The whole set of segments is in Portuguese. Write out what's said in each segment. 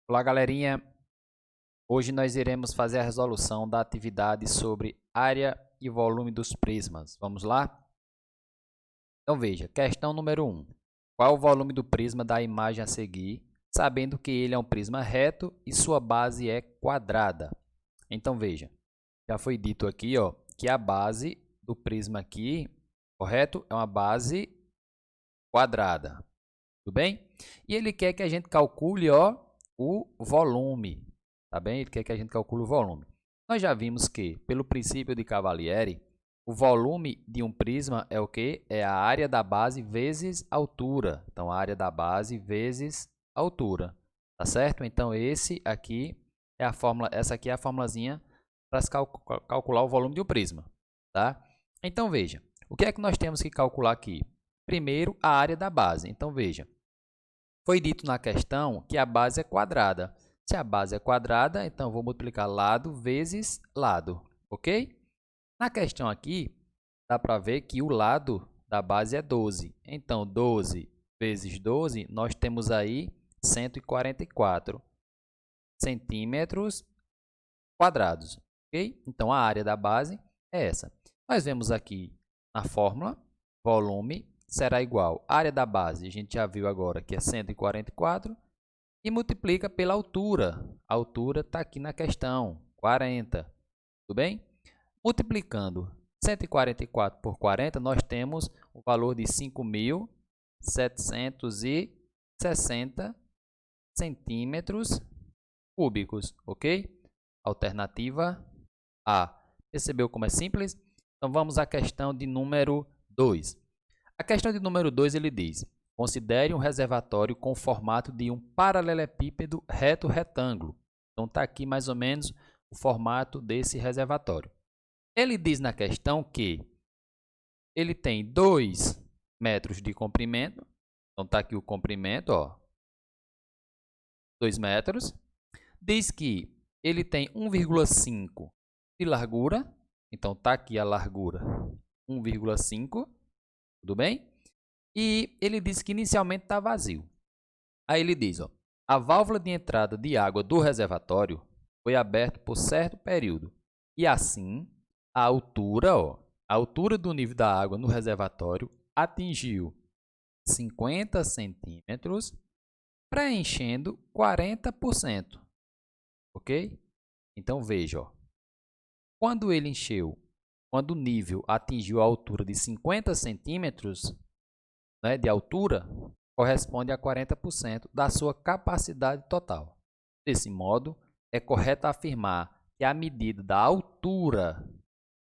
Olá, galerinha. Hoje nós iremos fazer a resolução da atividade sobre área e volume dos prismas. Vamos lá? Então veja, questão número 1. Qual o volume do prisma da imagem a seguir, sabendo que ele é um prisma reto e sua base é quadrada? Então veja, já foi dito aqui, ó, que a base do prisma aqui, correto? É uma base quadrada. Tudo bem? E ele quer que a gente calcule, ó, o volume, tá bem? Ele quer que a gente calcule o volume. Nós já vimos que, pelo princípio de Cavalieri, o volume de um prisma é o quê? É a área da base vezes altura. Então, a área da base vezes altura, tá certo? Então, essa aqui é a formulazinha para se calcular o volume de um prisma, tá? Então, veja, o que é que nós temos que calcular aqui? Primeiro, a área da base. Então, veja, foi dito na questão que a base é quadrada. Se a base é quadrada, então vou multiplicar lado vezes lado, ok? Na questão aqui, dá para ver que o lado da base é 12. Então, 12 vezes 12, nós temos aí 144 centímetros quadrados, ok? Então, a área da base é essa. Nós vemos aqui na fórmula, volume será igual à área da base, a gente já viu agora que é 144, e multiplica pela altura. A altura está aqui na questão, 40. Tudo bem? Multiplicando 144 por 40, nós temos o valor de 5.760 centímetros cúbicos, ok? Alternativa A. Percebeu como é simples? Então, vamos à questão de número 2. A questão de número 2, ele diz: considere um reservatório com o formato de um paralelepípedo reto-retângulo. Então, está aqui mais ou menos o formato desse reservatório. Ele diz na questão que ele tem 2 metros de comprimento. Então, está aqui o comprimento, ó, 2 metros. Diz que ele tem 1,5 de largura. Então, está aqui a largura 1,5. Tudo bem? E ele diz que inicialmente está vazio. Aí ele diz, ó, a válvula de entrada de água do reservatório foi aberta por certo período. E assim, a altura, ó, a altura do nível da água no reservatório atingiu 50 centímetros, preenchendo 40%. Ok? Então, veja, ó, quando ele encheu, quando o nível atingiu a altura de 50 centímetros, né, de altura, corresponde a 40% da sua capacidade total. Desse modo, é correto afirmar que a medida da altura,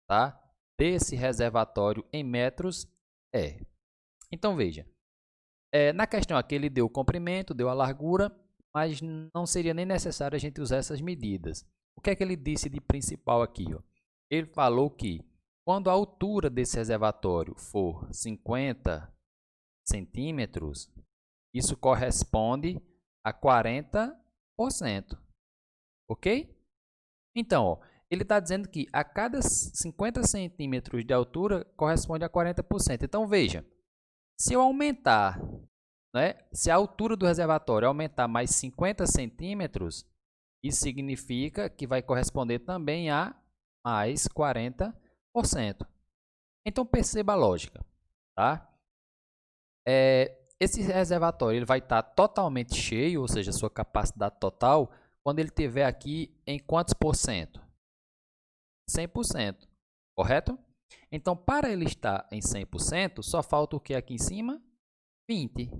tá, desse reservatório em metros é. Então, veja, na questão aqui ele deu o comprimento, deu a largura, mas não seria nem necessário a gente usar essas medidas. O que é que ele disse de principal aqui? Ó? Ele falou que quando a altura desse reservatório for 50 centímetros, isso corresponde a 40%. Ok? Então, ó, ele está dizendo que a cada 50 centímetros de altura corresponde a 40%. Então, veja, se eu aumentar, né, se a altura do reservatório aumentar mais 50 centímetros, isso significa que vai corresponder também a mais 40%. Então, perceba a lógica, tá? Esse reservatório ele vai estar totalmente cheio, ou seja, sua capacidade total, quando ele estiver aqui em quantos por cento? 100%, correto? Então, para ele estar em 100%, só falta o que aqui em cima? 20,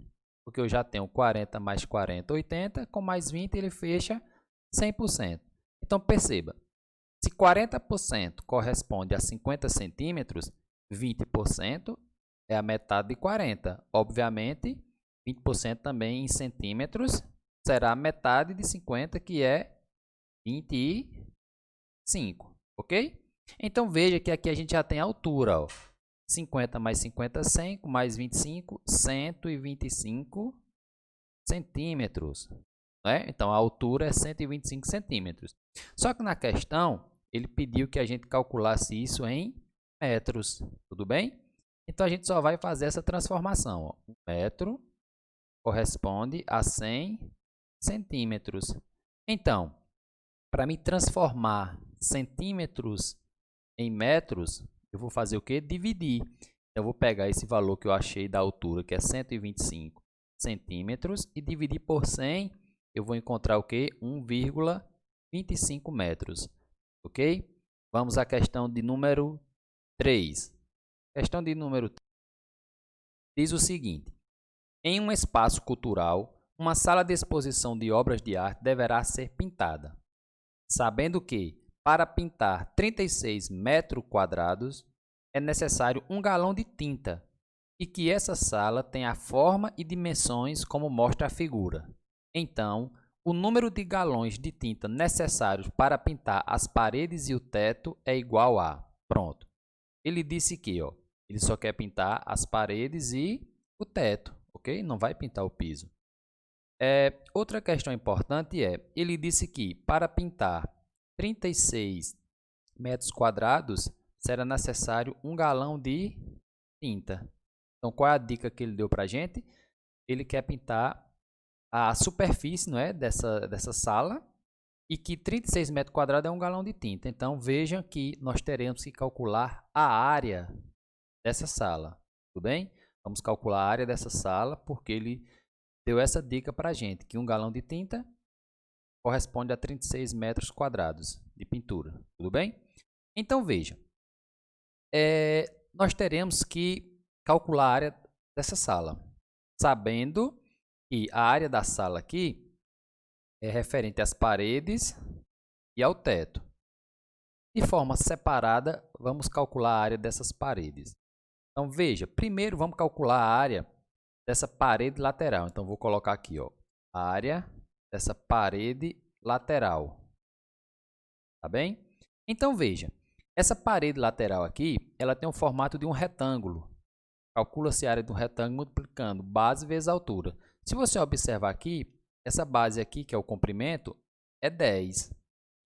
porque eu já tenho 40 mais 40, 80, com mais 20 ele fecha 100%. Então, perceba, se 40% corresponde a 50 centímetros, 20% é a metade de 40. Obviamente, 20% também em centímetros será a metade de 50, que é 25, ok? Então, veja que aqui a gente já tem a altura, ó. 50 mais 50, 100, mais 25, 125 centímetros. Né? Então, a altura é 125 centímetros. Só que na questão, ele pediu que a gente calculasse isso em metros. Tudo bem? Então, a gente só vai fazer essa transformação. Ó. 1 metro corresponde a 100 centímetros. Então, para me transformar centímetros em metros, eu vou fazer o quê? Dividir. Eu vou pegar esse valor que eu achei da altura, que é 125 centímetros, e dividir por 100, eu vou encontrar o quê? 1,25 metros. Ok? Vamos à questão de número 3. Questão de número 3 diz o seguinte: em um espaço cultural, uma sala de exposição de obras de arte deverá ser pintada, sabendo que, para pintar 36 metros quadrados, é necessário 1 galão de tinta e que essa sala tem a forma e dimensões como mostra a figura. Então, o número de galões de tinta necessários para pintar as paredes e o teto é igual a... Pronto. Ele disse que ele só quer pintar as paredes e o teto, ok? Não vai pintar o piso. Outra questão importante ele disse que para pintar 36 metros quadrados, será necessário 1 galão de tinta. Então, qual é a dica que ele deu para a gente? Ele quer pintar a superfície, não é, dessa sala e que 36 metros quadrados é 1 galão de tinta. Então, vejam que nós teremos que calcular a área dessa sala. Tudo bem? Vamos calcular a área dessa sala porque ele deu essa dica para a gente, que 1 galão de tinta corresponde a 36 metros quadrados de pintura. Tudo bem? Então, veja. Nós teremos que calcular a área dessa sala, sabendo que a área da sala aqui é referente às paredes e ao teto. De forma separada, vamos calcular a área dessas paredes. Então, veja, primeiro vamos calcular a área dessa parede lateral. Então, vou colocar aqui, a área dessa parede lateral. Tá bem? Então, veja, essa parede lateral aqui, ela tem o formato de um retângulo. Calcula-se a área do retângulo multiplicando base vezes altura. Se você observar aqui, essa base aqui, que é o comprimento, é 10.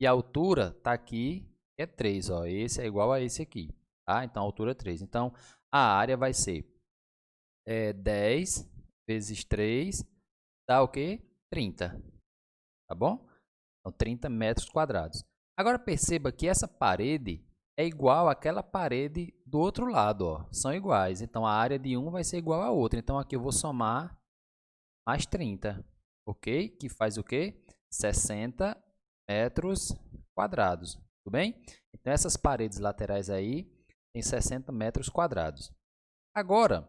E a altura está aqui, é 3. Esse é igual a esse aqui. Tá? Então, a altura é 3. Então, a área vai ser 10 vezes 3, dá o quê? 30. Tá bom? Então, 30 metros quadrados. Agora, perceba que essa parede é igual àquela parede do outro lado. São iguais. Então, a área de um vai ser igual a outra. Então, aqui eu vou somar mais 30. Ok? Que faz o quê? 60 metros quadrados. Tudo bem? Então, essas paredes laterais aí têm 60 metros quadrados. Agora,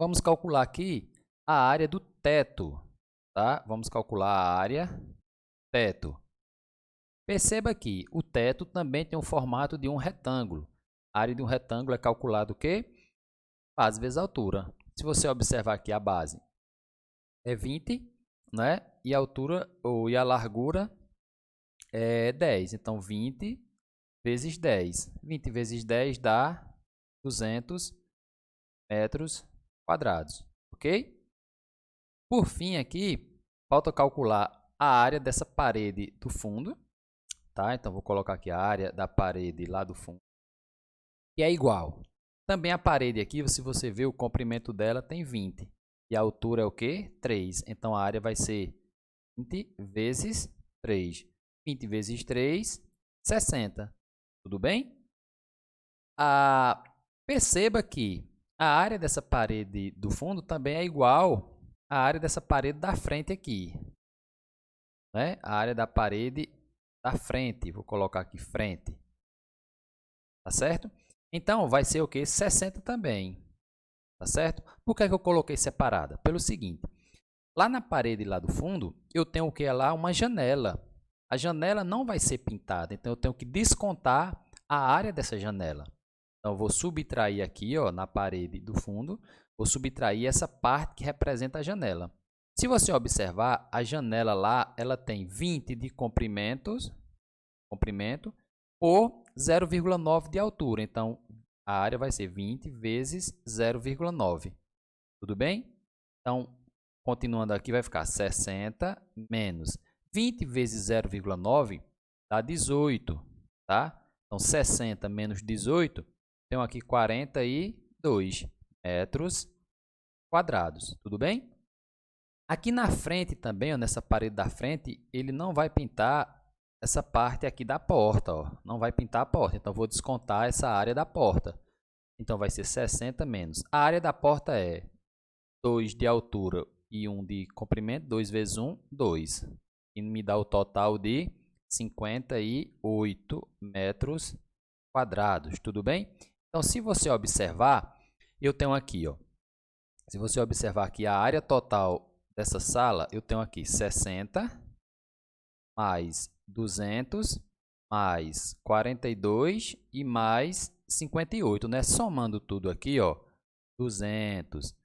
vamos calcular aqui a área do teto. Tá? Vamos calcular a área teto. Perceba que o teto também tem o formato de um retângulo. A área de um retângulo é calculada o quê? Base vezes altura. Se você observar aqui a base é 20, né? E a altura e a largura é 10. Então, 20 vezes 10. 20 vezes 10 dá 200 metros quadrados. Ok? Por fim, aqui, falta calcular a área dessa parede do fundo. Tá? Então, vou colocar aqui a área da parede lá do fundo. E é igual. Também a parede aqui, se você ver, o comprimento dela tem 20. E a altura é o quê? 3. Então, a área vai ser 20 vezes 3. 20 vezes 3, 60. Tudo bem? Perceba que a área dessa parede do fundo também é igual à área dessa parede da frente aqui. Né? A área da parede da frente. Vou colocar aqui frente. Tá certo? Então, vai ser o quê? 60 também. Tá certo? Por que eu coloquei separada? Pelo seguinte. Lá na parede lá do fundo, eu tenho o que lá? Uma janela. A janela não vai ser pintada. Então, eu tenho que descontar a área dessa janela. Então, eu vou subtrair aqui, na parede do fundo. Vou subtrair essa parte que representa a janela. Se você observar, a janela lá, ela tem 20 de comprimento por 0,9 de altura. Então, a área vai ser 20 vezes 0,9. Tudo bem? Então, continuando aqui, vai ficar 60 menos 20 vezes 0,9 dá 18. Tá? Então, 60 menos 18, tenho aqui 42 metros quadrados. Tudo bem? Aqui na frente também, ó, nessa parede da frente, ele não vai pintar essa parte aqui da porta, ó. Não vai pintar a porta, então vou descontar essa área da porta. Então vai ser 60 menos. A área da porta é 2 de altura e 1 de comprimento, 2 vezes 1, 2. E me dá o total de 58 metros quadrados, tudo bem? Então, se você observar, eu tenho aqui, ó. Se você observar aqui a área total dessa sala, eu tenho aqui 60 mais 200 mais 42 e mais 58, né? Somando tudo aqui, ó, 200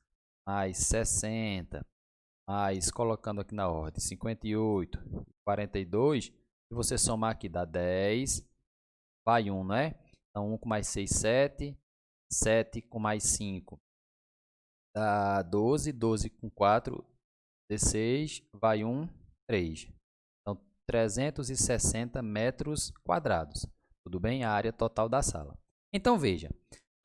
mais 60 mais, colocando aqui na ordem, 58, 42, e você somar aqui dá 10, vai 1, né? Então, 1 com mais 6, 7, 7 com mais 5 dá 12, 12 com 4, 16, vai 1, 3. Então, 360 metros quadrados. Tudo bem? A área total da sala. Então, veja,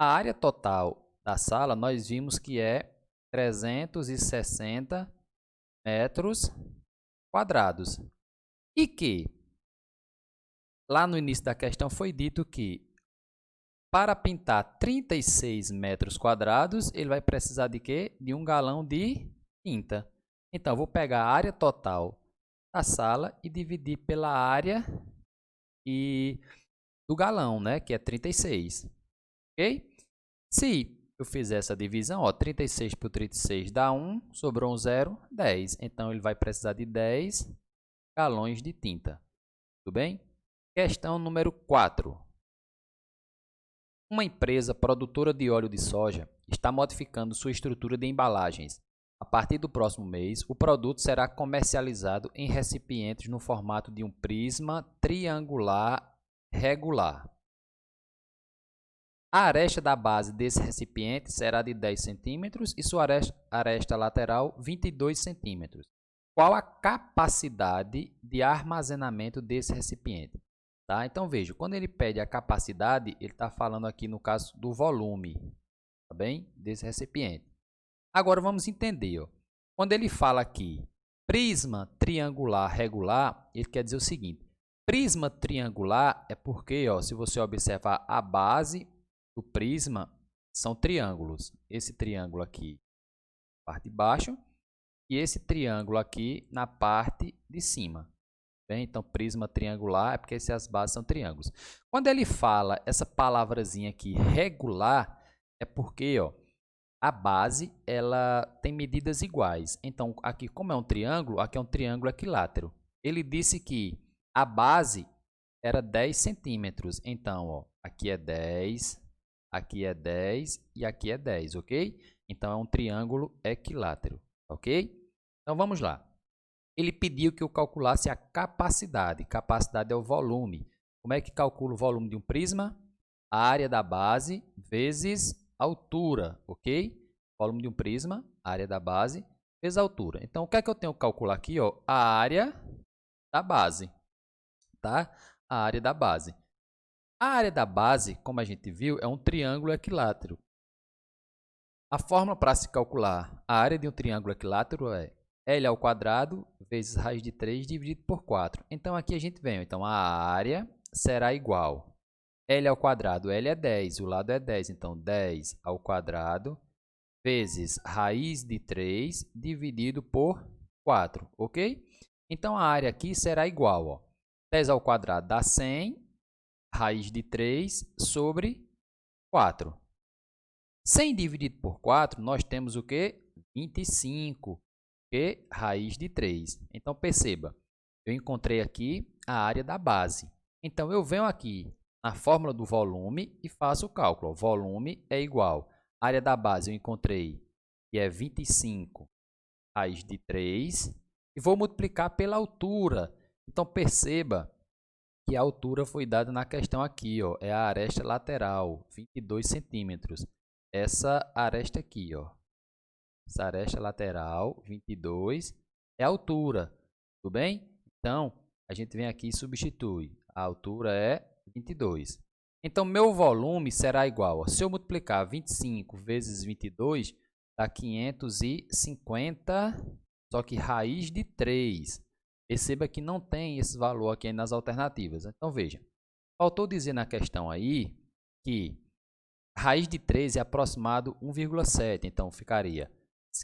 a área total da sala nós vimos que é 360 metros quadrados. E que, lá no início da questão, foi dito que para pintar 36 metros quadrados, ele vai precisar de quê? De 1 galão de tinta. Então, eu vou pegar a área total da sala e dividir pela área do galão, né? Que é 36. Ok? Se eu fizer essa divisão, ó, 36 por 36 dá 1, sobrou um 0, 10. Então, ele vai precisar de 10 galões de tinta. Tudo bem? Questão número 4. Uma empresa produtora de óleo de soja está modificando sua estrutura de embalagens. A partir do próximo mês, o produto será comercializado em recipientes no formato de um prisma triangular regular. A aresta da base desse recipiente será de 10 centímetros e sua aresta lateral 22 centímetros. Qual a capacidade de armazenamento desse recipiente? Tá? Então, veja, quando ele pede a capacidade, ele está falando aqui no caso do volume, tá bem? Desse recipiente. Agora, vamos entender. Ó. Quando ele fala aqui prisma triangular regular, ele quer dizer o seguinte. Prisma triangular é porque, ó, se você observar a base do prisma, são triângulos. Esse triângulo aqui, parte de baixo, e esse triângulo aqui na parte de cima. Bem, então, prisma triangular é porque as bases são triângulos. Quando ele fala essa palavrazinha aqui, regular, é porque ó, a base ela tem medidas iguais. Então, aqui, como é um triângulo, aqui é um triângulo equilátero. Ele disse que a base era 10 centímetros. Então, ó, aqui é 10 e aqui é 10, ok? Então, é um triângulo equilátero, ok? Então, vamos lá. Ele pediu que eu calculasse a capacidade. Capacidade é o volume. Como é que calcula o volume de um prisma? A área da base vezes a altura, ok? Volume de um prisma, área da base vezes a altura. Então, o que é que eu tenho que calcular aqui? Ó? A área da base, tá? A área da base. A área da base, como a gente viu, é um triângulo equilátero. A fórmula para se calcular a área de um triângulo equilátero é L ao quadrado vezes raiz de 3 dividido por 4. Então, aqui a gente vem. Então, a área será igual. L ao quadrado, L é 10, o lado é 10. Então, 10 ao quadrado vezes raiz de 3 dividido por 4, ok? Então, a área aqui será igual. Ó, 10 ao quadrado dá 100, raiz de 3 sobre 4. 100 dividido por 4, nós temos o quê? 25. Que raiz de 3. Então, perceba, eu encontrei aqui a área da base. Então, eu venho aqui na fórmula do volume e faço o cálculo. O volume é igual. A área da base eu encontrei que é 25 raiz de 3 e vou multiplicar pela altura. Então, perceba que a altura foi dada na questão aqui, ó, é a aresta lateral, 22 centímetros. Essa aresta aqui, ó. Essa aresta lateral, 22, é a altura, tudo bem? Então, a gente vem aqui e substitui. A altura é 22. Então, meu volume será igual. Ó, se eu multiplicar 25 vezes 22, dá 550, só que raiz de 3. Perceba que não tem esse valor aqui nas alternativas. Então, veja. Faltou dizer na questão aí que raiz de 3 é aproximado 1,7. Então, ficaria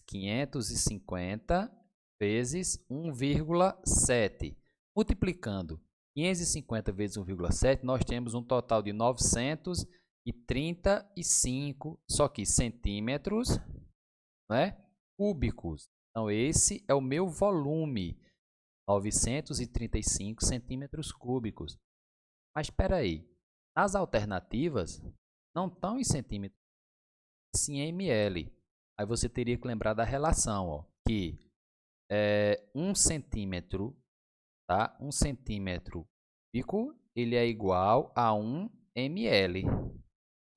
550 vezes 1,7. Multiplicando 550 vezes 1,7, nós temos um total de 935, só que centímetros, né, cúbicos. Então, esse é o meu volume, 935 centímetros cúbicos. Mas espera aí, nas alternativas não estão em centímetros, sim em ml. Aí você teria que lembrar da relação, ó, que 1 centímetro, tá? 1 centímetro cúbico, ele é igual a 1 ml,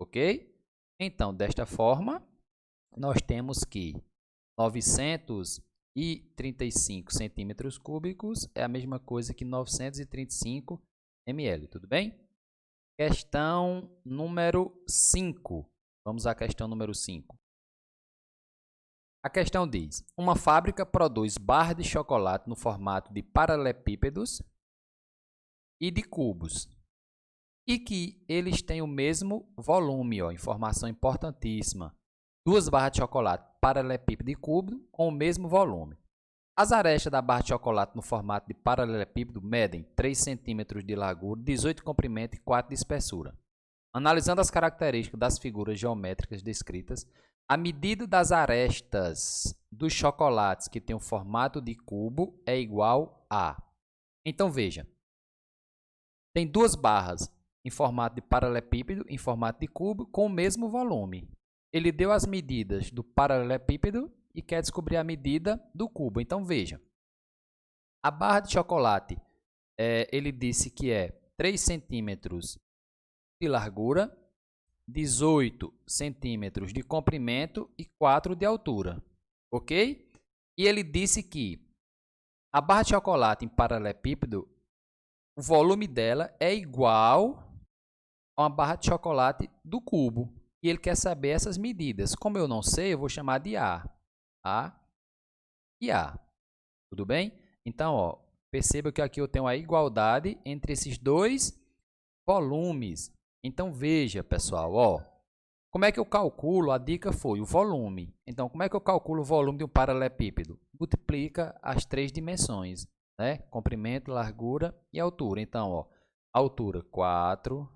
ok? Então, desta forma, nós temos que 935 centímetros cúbicos é a mesma coisa que 935 ml, tudo bem? Questão número 5. Vamos à questão número 5. A questão diz: uma fábrica produz barras de chocolate no formato de paralelepípedos e de cubos, e que eles têm o mesmo volume, ó, informação importantíssima. Duas barras de chocolate paralelepípedo e cubo com o mesmo volume. As arestas da barra de chocolate no formato de paralelepípedo medem 3 cm de largura, 18 de comprimento e 4 de espessura. Analisando as características das figuras geométricas descritas, a medida das arestas dos chocolates que tem o formato de cubo é igual a... Então, veja. Tem duas barras em formato de paralelepípedo, em formato de cubo, com o mesmo volume. Ele deu as medidas do paralelepípedo e quer descobrir a medida do cubo. Então, veja. A barra de chocolate, ele disse que é 3 centímetros de largura, 18 centímetros de comprimento e 4 de altura. Ok? E ele disse que a barra de chocolate em paralelepípedo, o volume dela é igual a uma barra de chocolate do cubo. E ele quer saber essas medidas. Como eu não sei, eu vou chamar de A. A e A. Tudo bem? Então, ó, perceba que aqui eu tenho a igualdade entre esses dois volumes. Então, veja, pessoal, ó, como é que eu calculo? A dica foi o volume. Então, como é que eu calculo o volume de um paralelepípedo? Multiplica as três dimensões, né? Comprimento, largura e altura. Então, ó, altura 4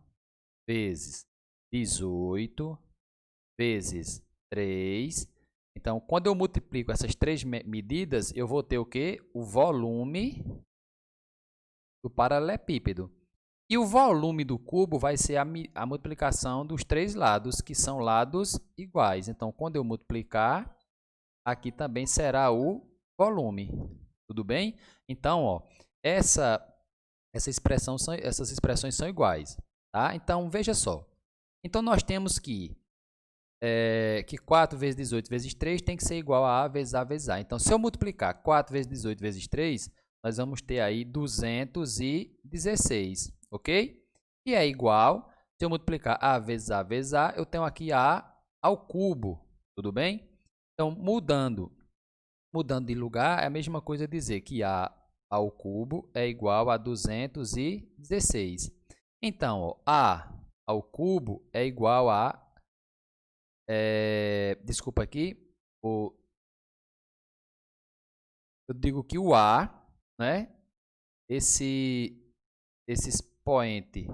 vezes 18 vezes 3. Então, quando eu multiplico essas três medidas, eu vou ter o quê? O volume do paralelepípedo. E o volume do cubo vai ser a multiplicação dos três lados, que são lados iguais. Então, quando eu multiplicar, aqui também será o volume. Tudo bem? Então, ó, essas expressões são iguais. Tá? Então, veja só. Então, nós temos que 4 vezes 18 vezes 3 tem que ser igual a A vezes A vezes A. Então, se eu multiplicar 4 vezes 18 vezes 3, nós vamos ter aí 216, ok? E é igual, se eu multiplicar A vezes A vezes A, eu tenho aqui A ao cubo, tudo bem? Então, mudando de lugar, é a mesma coisa dizer que A ao cubo é igual a 216. Então, ó, A ao cubo é igual a... desculpa aqui, eu digo que o A, né, esse expoente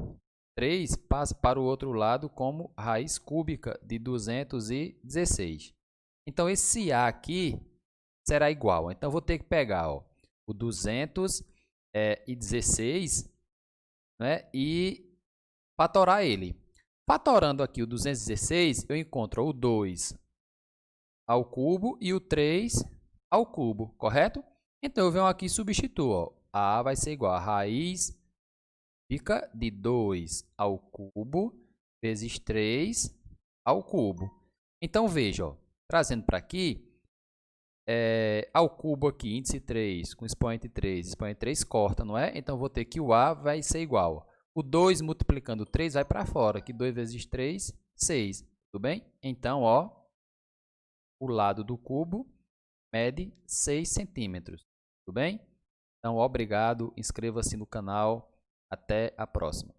3 passa para o outro lado como raiz cúbica de 216. Então, esse A aqui será igual. Então, vou ter que pegar, ó, o 216, né, e fatorar ele. Fatorando aqui o 216, eu encontro o 2 ao cubo e o 3 ao cubo, correto? Então, eu venho aqui e substituo. Ó. A vai ser igual a raiz fica de 2 ao cubo vezes 3 ao cubo. Então, veja, ó, trazendo para aqui, ao cubo aqui, índice 3 com expoente 3 corta, não é? Então, vou ter que o A vai ser igual. O 2 multiplicando 3 vai para fora, que 2 vezes 3, 6. Tudo bem? Então, ó, o lado do cubo mede 6 centímetros. Tudo bem? Então, obrigado, inscreva-se no canal. Até a próxima.